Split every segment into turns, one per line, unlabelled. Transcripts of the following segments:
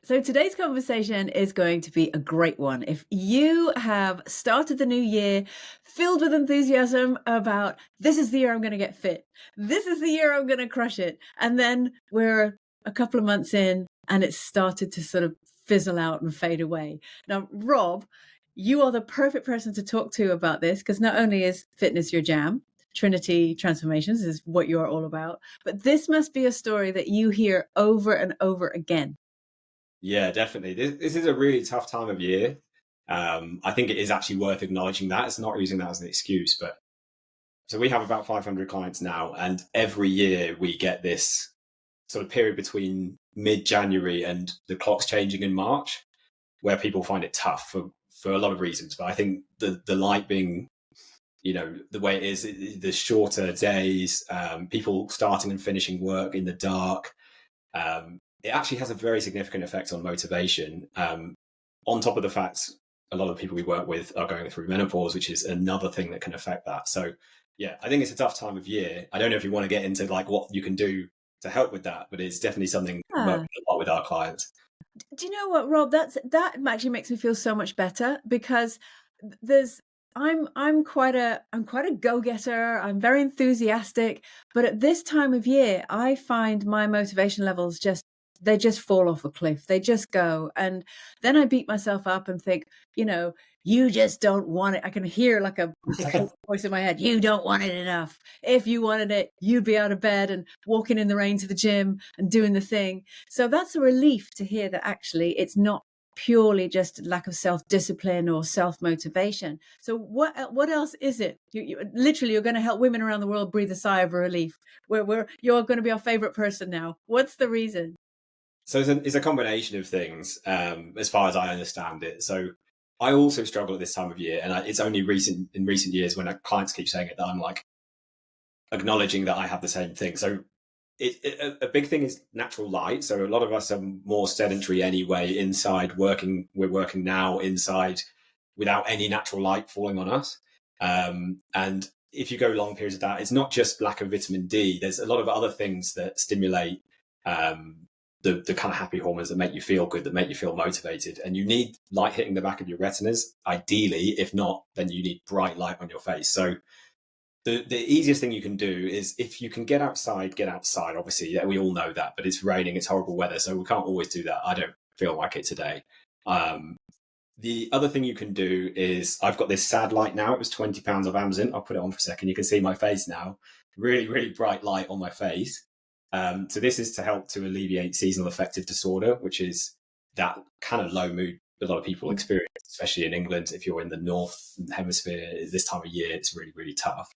So today's conversation is going to be a great one. If you have started the new year filled with enthusiasm about this is the year I'm going to get fit, this is the year I'm going to crush it, and then we're a couple of months in and it's started to sort of fizzle out and fade away. Now, Rob, you are the perfect person to talk to about this because not only is fitness your jam, Trinity Transformations is what you're all about, but this must be a story that you hear over and over again.
Yeah, definitely. This is a really tough time of year. I think it is actually worth acknowledging that. It's not using that as an excuse, but so we have about 500 clients now, and every year we get this sort of period between mid-January and the clock's changing in March, where people find it tough for a lot of reasons. But I think the light being, the way it is, the shorter days, people starting and finishing work in the dark. It actually has a very significant effect on motivation. On top of the fact, a lot of the people we work with are going through menopause, which is another thing that can affect that. So yeah, I think it's a tough time of year. I don't know if you want to get into like what you can do to help with that, but it's definitely something we work
Yeah.
a lot with our clients.
Do you know what, Rob? That actually makes me feel so much better because there's I'm quite a go-getter. I'm very enthusiastic, but at this time of year, I find my motivation levels they just fall off a cliff. They just go. And then I beat myself up and think, you just don't want it. I can hear like a voice in my head. You don't want it enough. If you wanted it, you'd be out of bed and walking in the rain to the gym and doing the thing. So that's a relief to hear that actually it's not purely just lack of self-discipline or self-motivation. So what else is it? Literally, you're going to help women around the world breathe a sigh of relief. You're going to be our favorite person now. What's the reason?
So it's a combination of things, as far as I understand it. So I also struggle at this time of year, and it's only in recent years when clients keep saying it that I'm like acknowledging that I have the same thing. So a big thing is natural light. So a lot of us are more sedentary anyway, inside working. We're working now inside without any natural light falling on us. And if you go long periods of that, it's not just lack of vitamin D. There's a lot of other things that stimulate the kind of happy hormones that make you feel good, that make you feel motivated. And you need light hitting the back of your retinas, ideally. If not, then you need bright light on your face. So the easiest thing you can do is if you can get outside, get outside. Obviously, yeah, we all know that, but it's raining, it's horrible weather, so we can't always do that. I don't feel like it today. The other thing you can do is I've got this sad light now. It was £20 off Amazon. I'll put it on for a second. You can see my face now. Really, really bright light on my face. So this is to help to alleviate seasonal affective disorder, which is that kind of low mood a lot of people experience, especially in England. If you're in the Northern Hemisphere this time of year, it's really, really tough.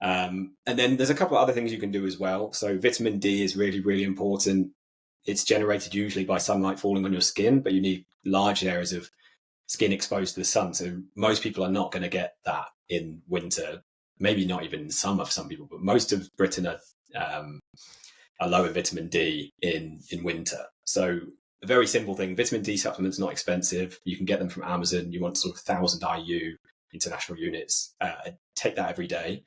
And then there's a couple of other things you can do as well. So vitamin D is really, really important. It's generated usually by sunlight falling on your skin, but you need large areas of skin exposed to the sun. So most people are not going to get that in winter, maybe not even in summer for some people, but most of Britain are low in vitamin D in winter. So a very simple thing, vitamin D supplements, not expensive. You can get them from Amazon. You want sort of 1,000 IU international units. Take that every day.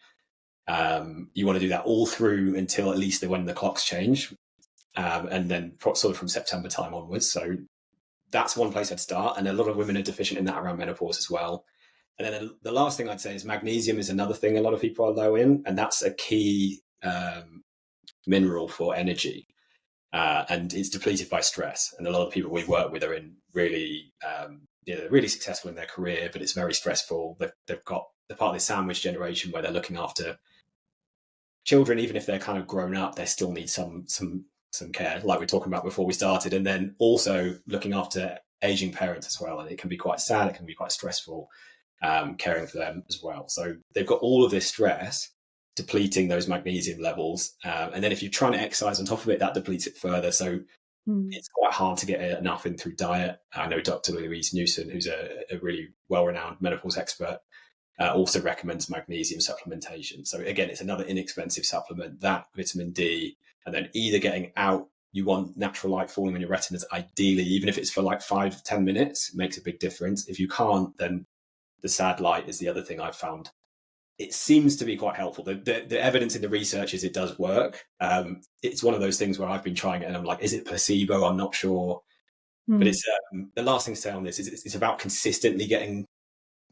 You want to do that all through until at least when the clocks change, and then sort of from September time onwards. So that's one place I'd start. And a lot of women are deficient in that around menopause as well. And then the last thing I'd say is magnesium is another thing a lot of people are low in, and that's a key mineral for energy. And it's depleted by stress. And a lot of people we work with are in really, really successful in their career, but it's very stressful. They're part of this sandwich generation where they're looking after children. Even if they're kind of grown up, they still need some care, like we were talking about before we started. And then also looking after aging parents as well. And it can be quite sad. It can be quite stressful, caring for them as well. So they've got all of this stress depleting those magnesium levels. And then if you're trying to exercise on top of it, that depletes it further. So it's quite hard to get enough in through diet. I know Dr. Louise Newson, who's a really well-renowned menopause expert, also recommends magnesium supplementation. So again, it's another inexpensive supplement, that vitamin D, and then either getting out, you want natural light falling on your retinas, ideally, even if it's for like 5 to 10 minutes, it makes a big difference. If you can't, then the sad light is the other thing I've found. It seems to be quite helpful. The evidence in the research is it does work. It's one of those things where I've been trying it and I'm like, is it placebo? I'm not sure. But
Mm.
it's the last thing to say on this is it's about consistently getting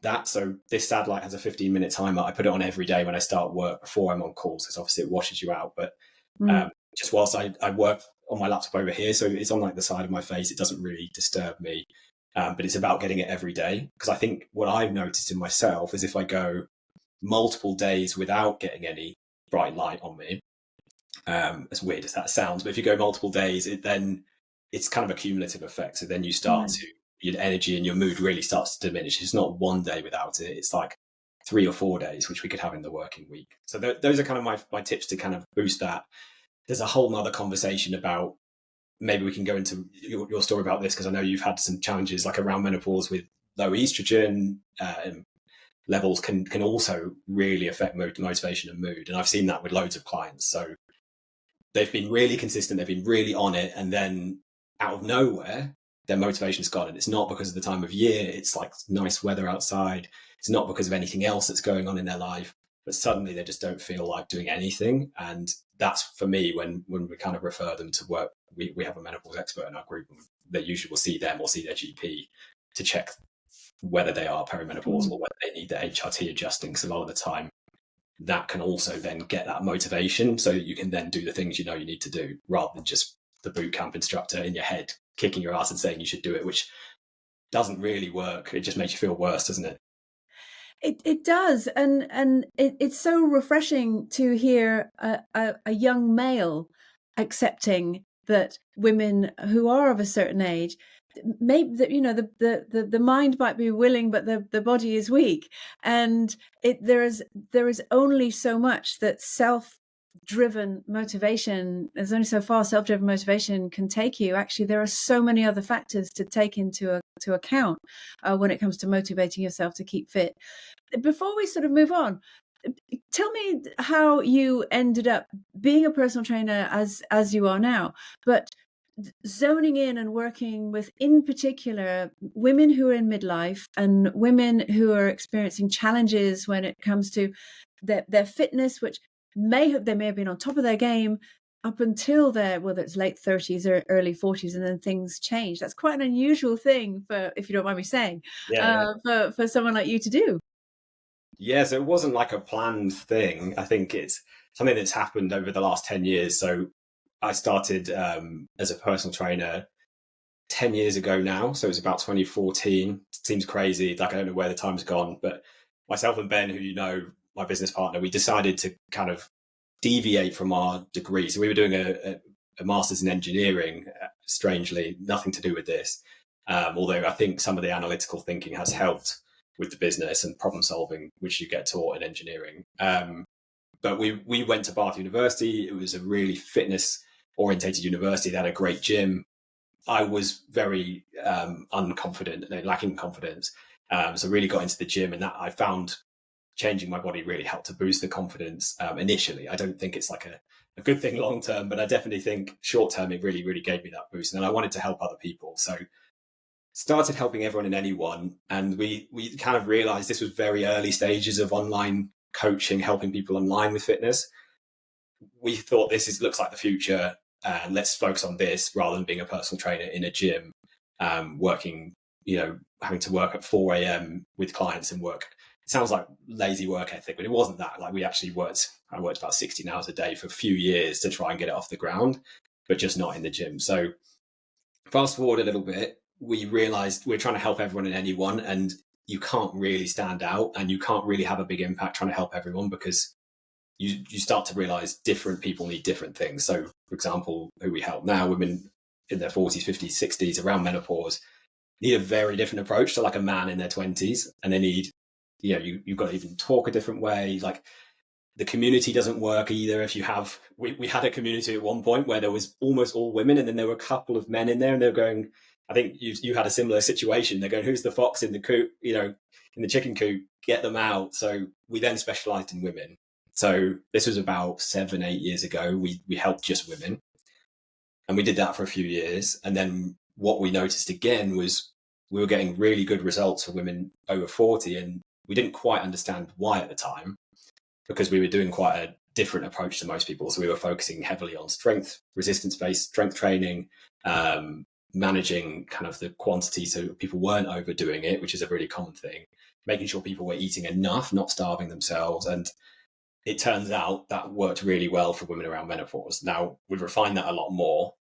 that. So this satellite has a 15-minute timer. I put it on every day when I start work before I'm on calls, because obviously it washes you out. But
Mm.
just whilst I work on my laptop over here, so it's on like the side of my face, it doesn't really disturb me. But it's about getting it every day, because I think what I've noticed in myself is if I go multiple days without getting any bright light on me, as weird as that sounds, but if you go multiple days, it's kind of a cumulative effect. So then you start
Mm.
to, your energy and your mood really starts to diminish. It's not one day without it. It's like 3 or 4 days, which we could have in the working week. So those are kind of my tips to kind of boost that. There's a whole nother conversation about, maybe we can go into your story about this, because I know you've had some challenges like around menopause with low estrogen. Levels can also really affect motivation and mood. And I've seen that with loads of clients. So they've been really consistent, they've been really on it, and then out of nowhere, their motivation's gone. And it's not because of the time of year, it's like nice weather outside. It's not because of anything else that's going on in their life, but suddenly they just don't feel like doing anything. And that's for me, when we kind of refer them to work, we have a menopause expert in our group, and they usually will see them or see their GP to check whether they are perimenopausal
Mm.
or whether they need their HRT adjusting. So a lot of the time, that can also then get that motivation, so that you can then do the things you know you need to do, rather than just the boot camp instructor in your head kicking your ass and saying you should do it, which doesn't really work. It just makes you feel worse, doesn't it?
It does, and it's so refreshing to hear a young male accepting that women who are of a certain age, maybe that, the mind might be willing, but the body is weak, and there is only so much that self-driven motivation. There's only so far self-driven motivation can take you. Actually, there are so many other factors to take into account when it comes to motivating yourself to keep fit. Before we sort of move on, tell me how you ended up being a personal trainer as you are now, but zoning in and working with, in particular, women who are in midlife and women who are experiencing challenges when it comes to their fitness, which they may have been on top of their game up until whether it's late 30s or early 40s, and then things change. That's quite an unusual thing, for, if you don't mind me saying,
Yeah.
for someone like you to do.
Yeah, so it wasn't like a planned thing. I think it's something that's happened over the last 10 years. So I started as a personal trainer 10 years ago now. So it was about 2014. It seems crazy. Like, I don't know where the time's gone, but myself and Ben, who you know, my business partner, we decided to kind of deviate from our degree. So we were doing a master's in engineering, strangely, nothing to do with this. Although I think some of the analytical thinking has helped with the business and problem solving, which you get taught in engineering. But we went to Bath University. It was a really fitness orientated university. They had a great gym. I was very unconfident, lacking confidence. So really got into the gym, and that I found changing my body really helped to boost the confidence initially. I don't think it's like a good thing long term, but I definitely think short term it really, really gave me that boost. And I wanted to help other people. So started helping everyone and anyone. And we kind of realized this was very early stages of online coaching, helping people online with fitness. We thought looks like the future. Let's focus on this rather than being a personal trainer in a gym, working, having to work at 4 a.m. with clients and work. It sounds like lazy work ethic, but it wasn't that. Like, I worked about 16 hours a day for a few years to try and get it off the ground, but just not in the gym. So fast forward a little bit, we realized we're trying to help everyone and anyone, and you can't really stand out and you can't really have a big impact trying to help everyone, because you start to realize different people need different things. So, for example, who we help now, women in their 40s, 50s, 60s, around menopause, need a very different approach to like a man in their 20s. And they need, you've got to even talk a different way. Like, the community doesn't work either. If you have, we had a community at one point where there was almost all women, and then there were a couple of men in there, and they're going, I think you had a similar situation. They're going, who's the fox in the coop, in the chicken coop, get them out. So we then specialized in women. So this was about 7-8 years ago. We helped just women, and we did that for a few years. And then what we noticed again was we were getting really good results for women over 40, and we didn't quite understand why at the time, because we were doing quite a different approach to most people. So we were focusing heavily on strength, resistance-based strength training, managing kind of the quantity so people weren't overdoing it, which is a really common thing, making sure people were eating enough, not starving themselves. And it turns out that worked really well for women around menopause. Now, we've refined that a lot more,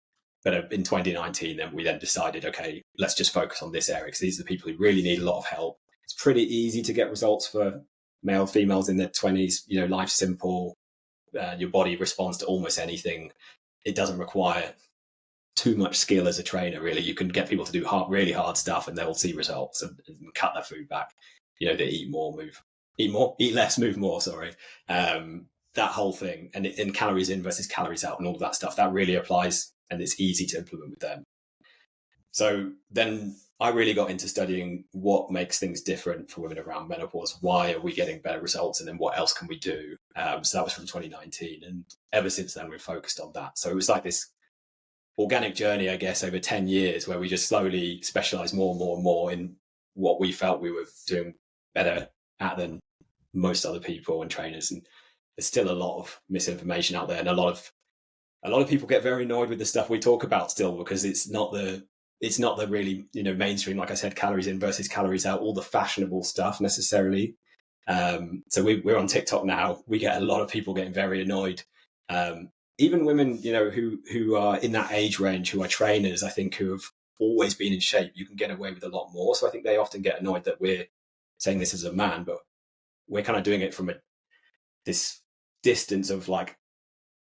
but in 2019, then we then decided, okay, let's just focus on this area because these are the people who really need a lot of help. It's pretty easy to get results for male, females in their 20s. You know, life's simple. Your body responds to almost anything. It doesn't require too much skill as a trainer, really. You can get people to do really hard stuff and they'll see results and cut their food back. You know, they eat less, move more, sorry. That whole thing. And in calories in versus calories out and all that stuff, that really applies and it's easy to implement with them. So then I really got into studying what makes things different for women around menopause. Why are we getting better results? And then what else can we do? So that was from 2019. And ever since then, we've focused on that. So it was like this organic journey, I guess, over 10 years where we just slowly specialized more and more and more in what we felt we were doing better at than most other people and trainers. And there's still a lot of misinformation out there. And a lot of people get very annoyed with the stuff we talk about still because it's not the really, you know, mainstream, like I said, calories in versus calories out, all the fashionable stuff necessarily. So we're on TikTok now. We get a lot of people getting very annoyed. Even women, you know, who are in that age range, who are trainers, I think, who have always been in shape, you can get away with a lot more. So I think they often get annoyed that we're saying this as a man, but we're kind of doing it from this distance of like,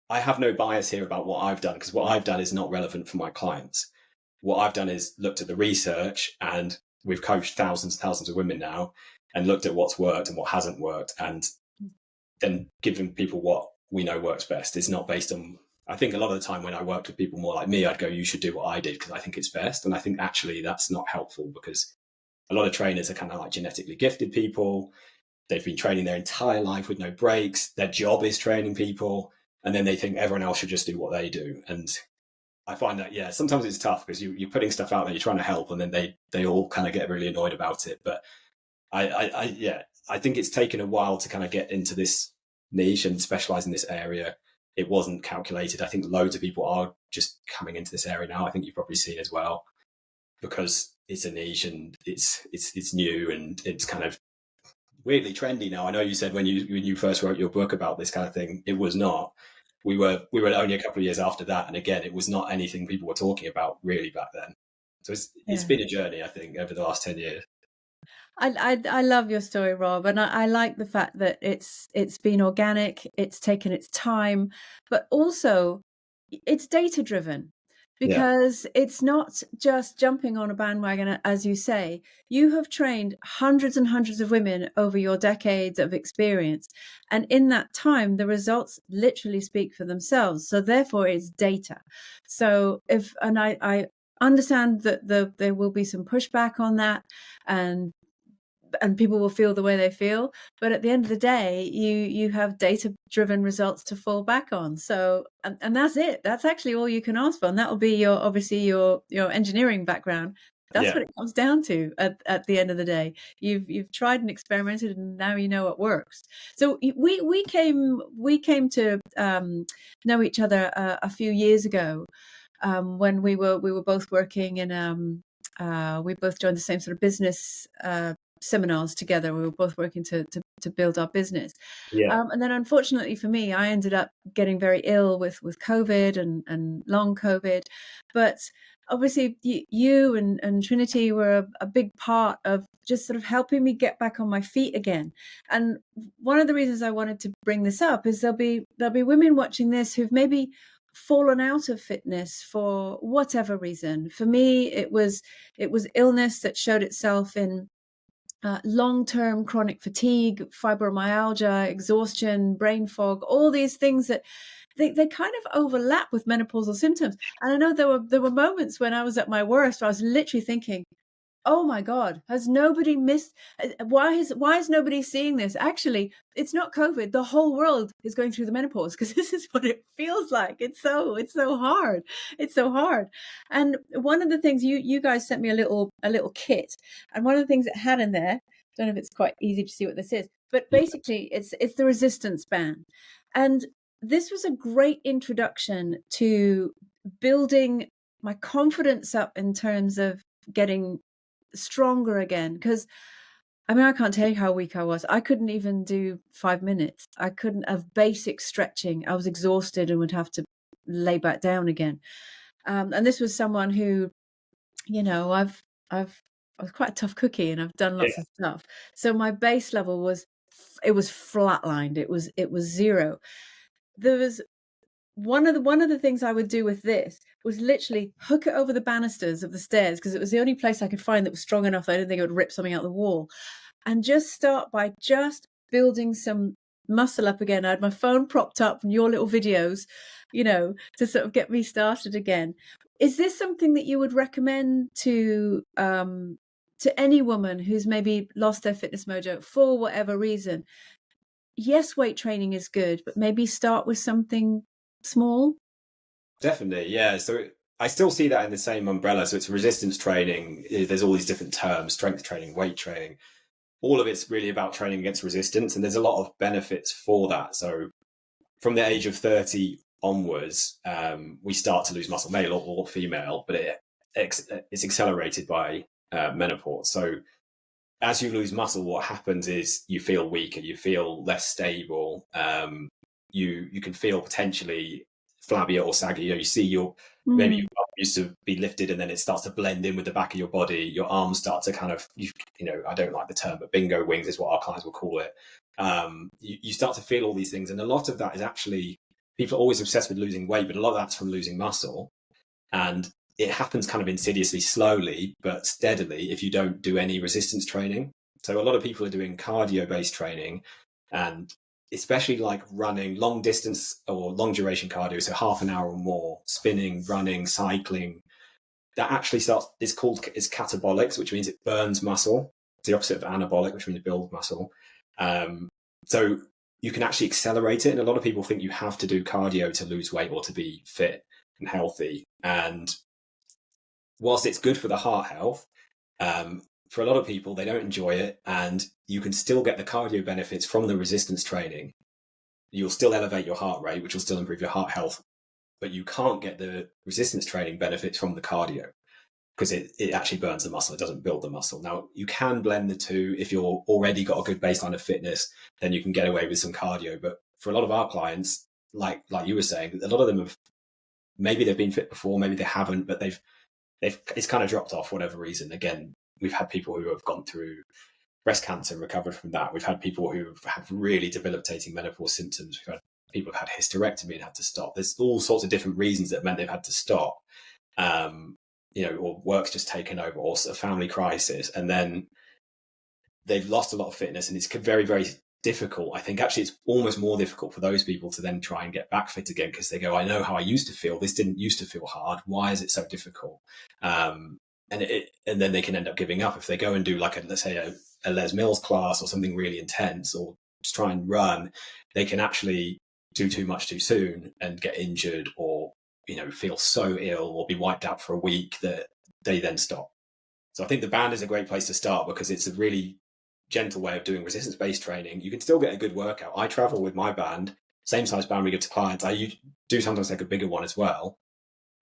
I have no bias here about what I've done because what I've done is not relevant for my clients. What I've done is looked at the research, and we've coached thousands of women now and looked at what's worked and what hasn't worked and then given people what we know works best. It's not based on, I think a lot of the time when I worked with people more like me, I'd go, you should do what I did because I think it's best. And I think actually that's not helpful because a lot of trainers are kind of like genetically gifted people. They've been training their entire life with no breaks. Their job is training people. And then they think everyone else should just do what they do. And I find that, yeah, sometimes it's tough because you're putting stuff out there, you're trying to help, and then they all kind of get really annoyed about it. But I think it's taken a while to kind of get into this niche and specialize in this area. It wasn't calculated. I think loads of people are just coming into this area now. I think you've probably seen as well, because it's a niche and it's new and it's kind of weirdly trendy now. I know you said when you first wrote your book about this kind of thing, it was not. We were only a couple of years after that, and again, it was not anything people were talking about really back then. So it's been a journey, I think, over the last 10 years.
I love your story, Rob, and I like the fact that it's been organic, it's taken its time, but also it's data driven. Because it's not just jumping on a bandwagon, as you say. You have trained hundreds and hundreds of women over your decades of experience. And in that time, the results literally speak for themselves. So therefore, it's data. So I understand that there will be some pushback on that, and people will feel the way they feel, but at the end of the day, you have data driven results to fall back on. So and that's it. That's actually all you can ask for, and that will be your engineering background. That's what it comes down to at the end of the day. You've tried and experimented, and now you know what works. So we came to know each other a few years ago, when we were both working in we both joined the same sort of business seminars together. We were both working to build our business. And then unfortunately for me, I ended up getting very ill with COVID and long COVID. But obviously you and Trinity were a big part of just sort of helping me get back on my feet again. And one of the reasons I wanted to bring this up is there'll be women watching this who've maybe fallen out of fitness for whatever reason. For me, it was illness that showed itself in long-term chronic fatigue, fibromyalgia, exhaustion, brain fog, all these things that they kind of overlap with menopausal symptoms. And I know there were moments when I was at my worst where I was literally thinking, oh my God, has nobody missed? Why is nobody seeing this? Actually, it's not COVID. The whole world is going through the menopause, because this is what it feels like. It's so hard. It's so hard. And one of the things you guys sent me a little kit, and one of the things it had in there, I don't know if it's quite easy to see what this is, but basically it's the resistance band. And this was a great introduction to building my confidence up in terms of getting stronger again. Because I mean, I can't tell you how weak I was. I couldn't even do 5 minutes. I couldn't have basic stretching. I was exhausted and would have to lay back down again. And this was someone who, you know, I was quite a tough cookie and I've done lots
Yeah,
of stuff. So my base level was, it was flatlined. It was zero. There was one of the things I would do with this was literally hook it over the banisters of the stairs, because it was the only place I could find that was strong enough that I didn't think it would rip something out the wall, and just start by just building some muscle up again. I had my phone propped up and your little videos, to sort of get me started again. Is this something that you would recommend to any woman who's maybe lost their fitness mojo for whatever reason? Yes, weight training is good, but maybe start with something small.
definitely. Yeah. So I still see that in the same umbrella. So it's resistance training. There's all these different terms: strength training, weight training. All of it's really about training against resistance, and there's a lot of benefits for that. So from the age of 30 onwards, we start to lose muscle, male or female, but it's accelerated by menopause. So as you lose muscle, what happens is you feel weaker, you feel less stable, you can feel potentially flabbier or saggy. You see maybe your
Mm.
bum used to be lifted and then it starts to blend in with the back of your body. Your arms start to kind of, I don't like the term, but bingo wings is what our clients will call it. You start to feel all these things, and a lot of that is actually, people are always obsessed with losing weight, but a lot of that's from losing muscle, and it happens kind of insidiously, slowly but steadily, if you don't do any resistance training. So a lot of people are doing cardio based training, and especially like running long distance or long duration cardio, so half an hour or more, spinning, running, cycling. That actually it's catabolics, which means it burns muscle. It's the opposite of anabolic, which means build muscle. So you can actually accelerate it. And a lot of people think you have to do cardio to lose weight or to be fit and healthy. And whilst it's good for the heart health, for a lot of people, they don't enjoy it. And you can still get the cardio benefits from the resistance training. You'll still elevate your heart rate, which will still improve your heart health. But you can't get the resistance training benefits from the cardio, because it actually burns the muscle. It doesn't build the muscle. Now, you can blend the two. If you're already got a good baseline of fitness, then you can get away with some cardio. But for a lot of our clients, like you were saying, a lot of them have, maybe they've been fit before, maybe they haven't, but it's kind of dropped off for whatever reason. Again, we've had people who have gone through breast cancer and recovered from that. We've had people who have really debilitating menopause symptoms. We've had people who've had hysterectomy and had to stop. There's all sorts of different reasons that meant they've had to stop. Or work's just taken over, or a family crisis, and then they've lost a lot of fitness, and it's very, very difficult. I think actually it's almost more difficult for those people to then try and get back fit again, because they go, I know how I used to feel. This didn't used to feel hard. Why is it so difficult? And then they can end up giving up if they go and do like let's say a Les Mills class or something really intense, or just try and run. They can actually do too much too soon and get injured, or feel so ill or be wiped out for a week that they then stop. So I think the band is a great place to start, because it's a really gentle way of doing resistance-based training. You can still get a good workout. I travel with my band, same size band we give to clients. I do sometimes take a bigger one as well.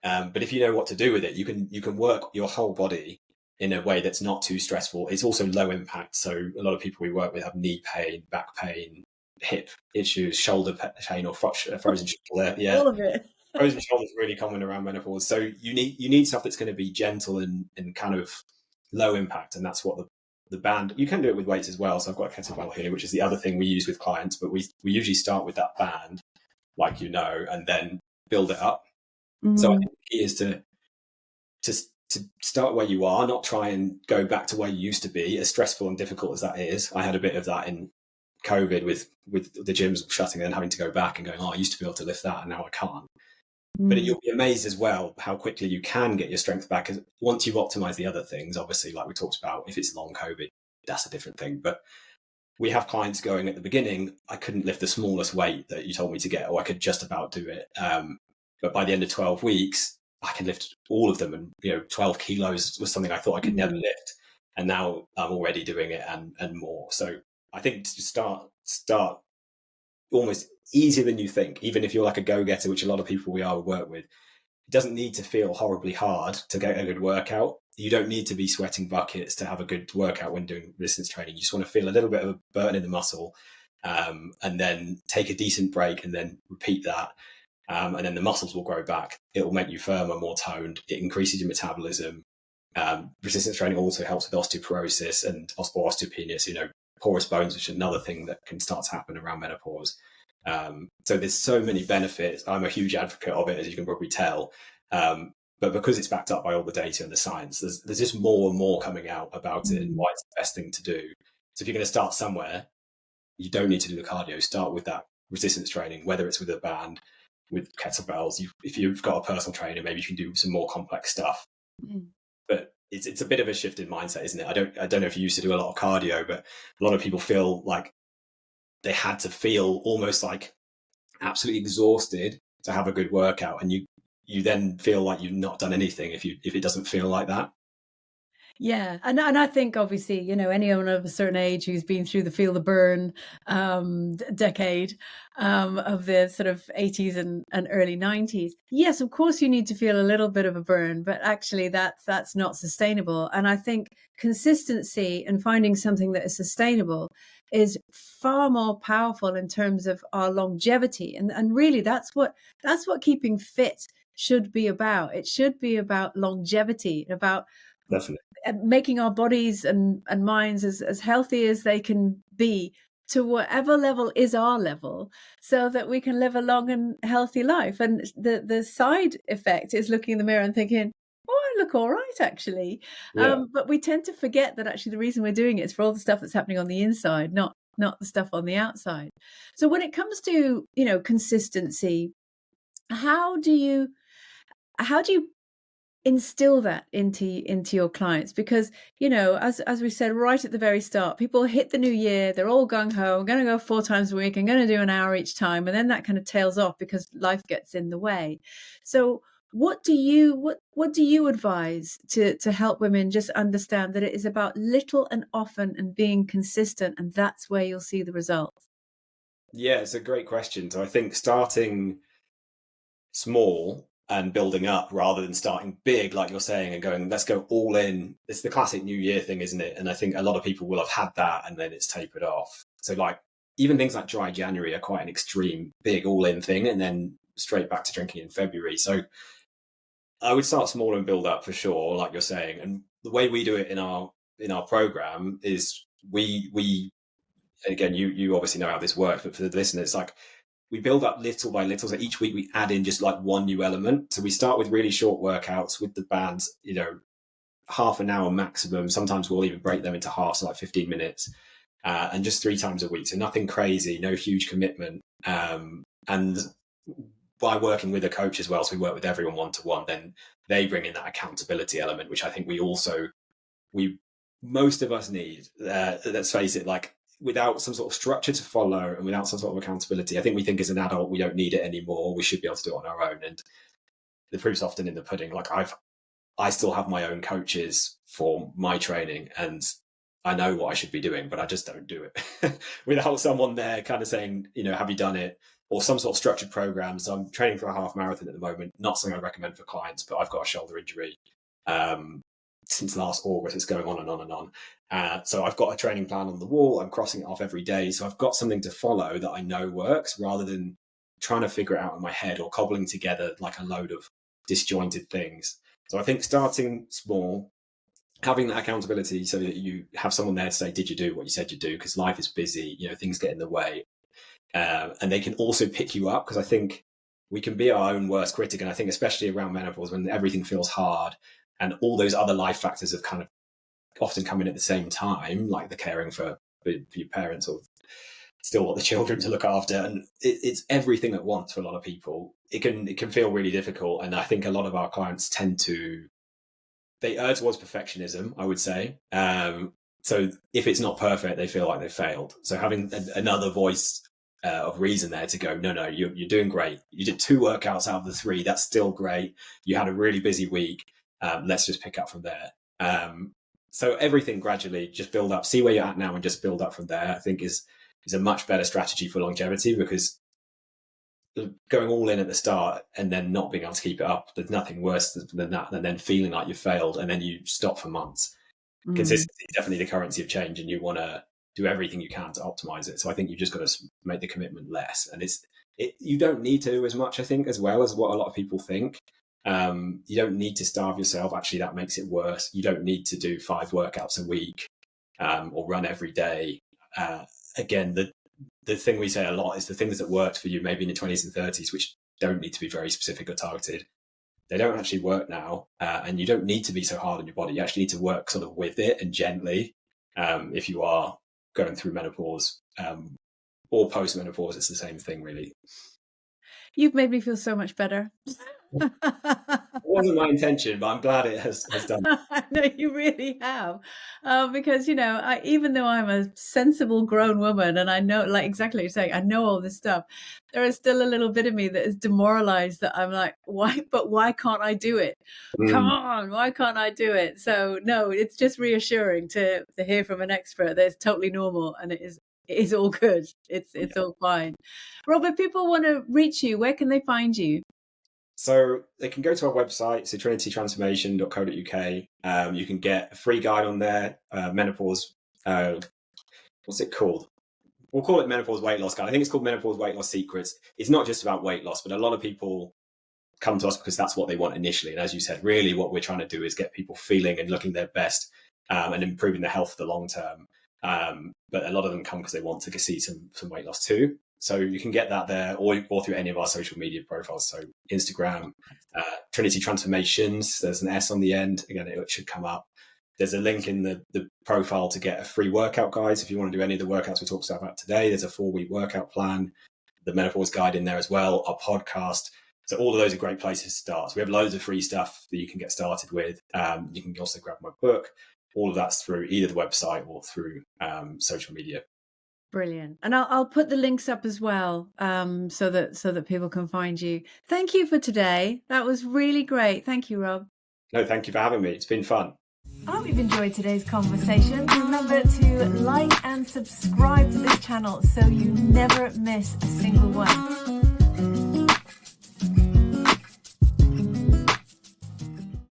But if you know what to do with it, you can work your whole body in a way that's not too stressful. It's also low impact. So a lot of people we work with have knee pain, back pain, hip issues, shoulder pain, or frozen shoulder. Yeah.
All of it.
Frozen shoulder is really common around menopause. So you need stuff that's going to be gentle and kind of low impact. And that's what the band, you can do it with weights as well. So I've got a kettlebell here, which is the other thing we use with clients, but we usually start with that band, and then build it up. So I think the key is to start where you are, not try and go back to where you used to be, as stressful and difficult as that is. I had a bit of that in COVID with the gyms shutting and having to go back and going, I used to be able to lift that and now I can't. But you'll be amazed as well how quickly you can get your strength back once you've optimized the other things. Obviously, like we talked about, if it's long COVID, that's a different thing. But we have clients going at the beginning, I couldn't lift the smallest weight that you told me to get, or I could just about do it. But by the end of 12 weeks, I can lift all of them. And 12 kilos was something I thought I could never lift. And now I'm already doing it and more. So I think to start almost easier than you think, even if you're like a go-getter, which a lot of people we work with, it doesn't need to feel horribly hard to get a good workout. You don't need to be sweating buckets to have a good workout when doing resistance training. You just want to feel a little bit of a burn in the muscle, and then take a decent break and then repeat that. And then the muscles will grow back. It will make you firmer, more toned. It increases your metabolism. Resistance training also helps with osteoporosis and osteopenia, so, porous bones, which is another thing that can start to happen around menopause. So there's so many benefits. I'm a huge advocate of it, as you can probably tell. But because it's backed up by all the data and the science, there's just more and more coming out about it and why it's the best thing to do. So if you're going to start somewhere, you don't need to do the cardio. Start with that resistance training, whether it's with a band, with kettlebells. If you've got a personal trainer, maybe you can do some more complex stuff. But it's a bit of a shift in mindset, isn't it? I don't know if you used to do a lot of cardio, but a lot of people feel like they had to feel almost like absolutely exhausted to have a good workout, and you then feel like you've not done anything if it doesn't feel like that.
Yeah, and I think obviously, anyone of a certain age who's been through the feel the burn decade of the sort of 80s and early 90s, yes, of course you need to feel a little bit of a burn, but actually that's not sustainable. And I think consistency and finding something that is sustainable is far more powerful in terms of our longevity. And really that's what keeping fit should be about. It should be about longevity, about
Definitely.
making our bodies and minds as healthy as they can be to whatever level is our level, so that we can live a long and healthy life. And the side effect is looking in the mirror and thinking, oh, I look all right, actually.
Yeah.
But we tend to forget that actually the reason we're doing it is for all the stuff that's happening on the inside, not the stuff on the outside. So when it comes to, consistency, how do you instill that into your clients? Because as we said right at the very start, people hit the new year, they're all gung-ho, I'm going to go 4 times a week, I'm going to do an hour each time, and then that kind of tails off because life gets in the way. So what do you advise to help women just understand that it is about little and often and being consistent, and that's where you'll see the results?
Yeah, it's a great question. So I think starting small and building up rather than starting big, like you're saying, and going, let's go all in. It's the classic New Year thing, isn't it? And I think a lot of people will have had that and then it's tapered off. So like even things like dry January are quite an extreme, big all in thing, and then straight back to drinking in February. So I would start small and build up for sure, like you're saying. And the way we do it in our program is we again, you obviously know how this works, but for the listeners, like we build up little by little. So each week we add in just like one new element. So we start with really short workouts with the bands, half an hour maximum. Sometimes we'll even break them into half, so like 15 minutes, and just 3 times a week. So nothing crazy, no huge commitment. And by working with a coach as well, so we work with everyone one-to-one, then they bring in that accountability element, which I think most of us need. Let's face it, like without some sort of structure to follow and without some sort of accountability, I think we think as an adult we don't need it anymore. We should be able to do it on our own. And the proof's often in the pudding. Like I still have my own coaches for my training, and I know what I should be doing, but I just don't do it without someone there kind of saying, have you done it? Or some sort of structured program. So I'm training for a half marathon at the moment. Not something I recommend for clients, but I've got a shoulder injury. Since last August, it's going on and on and on. So I've got a training plan on the wall. I'm crossing it off every day. So I've got something to follow that I know works, rather than trying to figure it out in my head or cobbling together like a load of disjointed things. So I think starting small, having that accountability so that you have someone there to say, did you do what you said you do? Because life is busy, things get in the way. And they can also pick you up, because I think we can be our own worst critic. And I think especially around menopause, when everything feels hard and all those other life factors have kind of often come in at the same time, like the caring for your parents or still want the children to look after. And it's everything at once for a lot of people. It can feel really difficult. And I think a lot of our clients they err towards perfectionism, I would say. So if it's not perfect, they feel like they failed. So having another voice of reason there to go, no, you're doing great. You did 2 workouts out of the 3. That's still great. You had a really busy week. Let's just pick up from there. So everything gradually just build up, see where you're at now and just build up from there, I think is a much better strategy for longevity, because going all in at the start and then not being able to keep it up. There's nothing worse than that, and then feeling like you've failed and then you stop for months. Consistency is definitely the currency of change, and you want to do everything you can to optimize it. So I think you've just got to make the commitment less, and you don't need to do as much, I think, as well as what a lot of people think. You don't need to starve yourself. Actually, that makes it worse. You don't need to do 5 workouts a week or run every day. Again, the thing we say a lot is the things that worked for you maybe in your 20s and 30s, which don't need to be very specific or targeted, they don't actually work now. And you don't need to be so hard on your body. You actually need to work sort of with it and gently. If you are going through menopause or post-menopause, it's the same thing, really.
You've made me feel so much better.
It wasn't my intention, but I'm glad it has done.
No, you really have. Because, even though I'm a sensible grown woman and I know, like exactly what you're saying, I know all this stuff, there is still a little bit of me that is demoralized, that I'm like, why can't I do it? Come on, why can't I do it? So no, it's just reassuring to hear from an expert that it's totally normal and it is all good. It's all fine. Rob, if people want to reach you, where can they find you?
So they can go to our website, so trinitytransformation.co.uk. You can get a free guide on there, menopause. What's it called? We'll call it menopause weight loss guide. I think it's called menopause weight loss secrets. It's not just about weight loss, but a lot of people come to us because that's what they want initially. And as you said, really what we're trying to do is get people feeling and looking their best and improving their health for the long term. But a lot of them come because they want to see some weight loss too. So you can get that there or through any of our social media profiles. So Instagram, Trinity Transformations, there's an S on the end. Again, it should come up. There's a link in the profile to get a free workout guide. So if you want to do any of the workouts we talked about today, there's a 4-week workout plan, the menopause guide in there as well, our podcast. So all of those are great places to start. So we have loads of free stuff that you can get started with. You can also grab my book. All of that's through either the website or through social media.
Brilliant. And I'll put the links up as well, so that people can find you. Thank you for today. That was really great. Thank you, Rob.
No, thank you for having me. It's been fun.
I hope you've enjoyed today's conversation. Remember to like and subscribe to this channel so you never miss a single one.